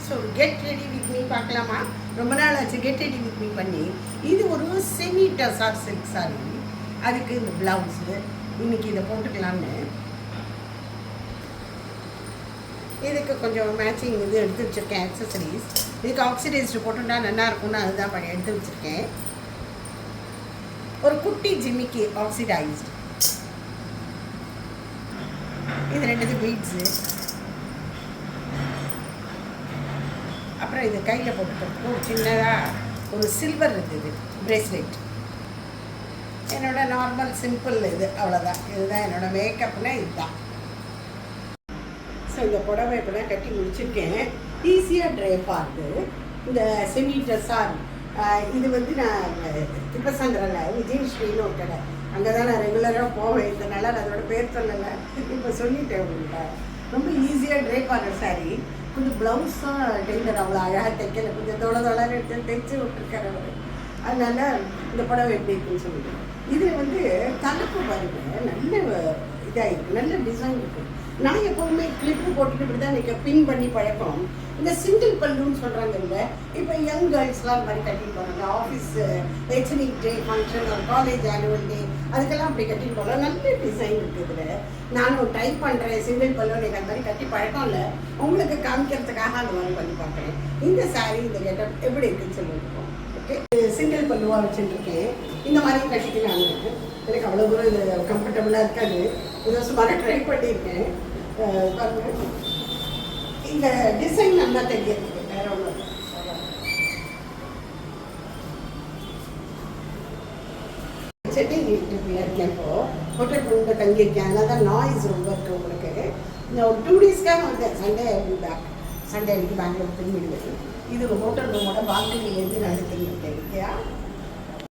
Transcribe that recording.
So get ready with me பார்க்கலாமா? ரொம்ப நாள் ஆச்சு கெட் ரெடி வித் மீ பண்ணி. இது ஒரு செமி டசார் சில்க் சாரி. அதுக்கு இந்த ப்ளவுஸு இன்னைக்கு இதை போட்டுக்கலான்னு இதுக்கு கொஞ்சம் மேட்சிங் இது எடுத்து வச்சுருக்கேன். அக்சசரிஸ் இதுக்கு ஆக்சிடைஸ்டு போட்டுட்டா நல்லா இருக்கும்னு அதுதான் பண்ணி எடுத்து வச்சுருக்கேன். ஒரு குட்டி ஜிம்மிக்கு ஆக்சிடைஸ்டு, இது ரெண்டு பீட்ஸு, அப்புறம் இது கையில் போட்டுக்கிறதுக்கு ஒரு சின்னதாக ஒரு சில்வர் இருக்குது பிரேஸ்லெட். என்னோட நார்மல் சிம்பிள் இது, அவ்வளோதான். இதுதான் என்னோட மேக்கப்னா இதுதான். ஸோ இந்த புடவை இப்போ தான் கட்டி முடிச்சிருக்கேன். ஈஸியாக ட்ரைப் ஆகுது. இந்த செமி ட்ரெஸ்ஸாக இது வந்து நான் திருப்பசந்திரனில் விஜயஸ்ரீன்னு ஒரு கடை, அங்கே தான் நான் ரெகுலராக போவேன். இதனால் நான் அதோட பேர் சொல்லலை, இப்போ சொல்லிட்டேன் உங்கள்கிட்ட. ரொம்ப ஈஸியாக ட்ரைப் ஆகிற சாரி. கொஞ்சம் ப்ளவுஸும் டெய்லர் அவ்வளோ அழகாக தைக்கல, கொஞ்சம் தொலை எடுத்து தைச்சி விட்டுருக்காரு அவர். அதனால இந்த புடவை எப்படி இருக்குன்னு சொல்லிட்டு இது வந்து தலைப்பு பாருங்க, நல்ல இதாக இருக்குது, நல்ல டிசைன் இருக்குது. நான் எப்போவுமே கிளிப்பு போட்டுட்டு இப்படி தான் எனக்கு பின் பண்ணி பழக்கம். இந்த சிங்கிள் பல்லுன்னு சொல்கிறாங்க இல்லை, இப்போ யங் கேர்ள்ஸ்லாம் இந்த மாதிரி கட்டிட்டு போகிறாங்க. ஆஃபீஸ் ஹெச்னிக் டே ஃபங்க்ஷன், ஒரு காலேஜ் ஆனுவல் டே, அதுக்கெல்லாம் அப்படி கட்டிட்டு போகலாம். நல்ல டிசைன் இருக்குது இதில். நானும் ட்ரை பண்ணுறேன். சிங்கிள் பல்லு எனக்கு அந்த மாதிரி கட்டி பழக்கம் இல்லை, உங்களுக்கு காமிக்கிறதுக்காக அந்த மாதிரி பண்ணி பார்க்குறேன். இந்த சாரீ இந்த கெட்டப் எப்படி இருக்குன்னு சொல்லியிருக்கோம். ஓகே, சிங்கிள் பல்லுவாக வச்சுட்டுருக்கேன். இந்த மாதிரி கட்டிட்டு நான் எனக்கு அவ்வளோ தூரம் இது கம்ஃபர்டபுளாக இருக்காது. இதை சுமாராக ட்ரை பண்ணியிருக்கேன். பாருங்க, இந்த டிசைன் நல்லா தெரியுது. வேற ஒன்று செட்டி இருக்கேன். இப்போது ஹோட்டல் ரூமில் தங்கியிருக்கேன். அதனால தான் நாய்ஸ் ரொம்ப இருக்குது உங்களுக்கு. இந்த ஒரு 2 டேஸ்க்காக வந்தேன். சண்டே பேக், சண்டே அன்றைக்கி பெங்களூர் திரும்பிடுவேன். இது ஒரு ஹோட்டல் ரூமோட பால்கனிலேருந்து நான் எடுத்துருக்கேன்.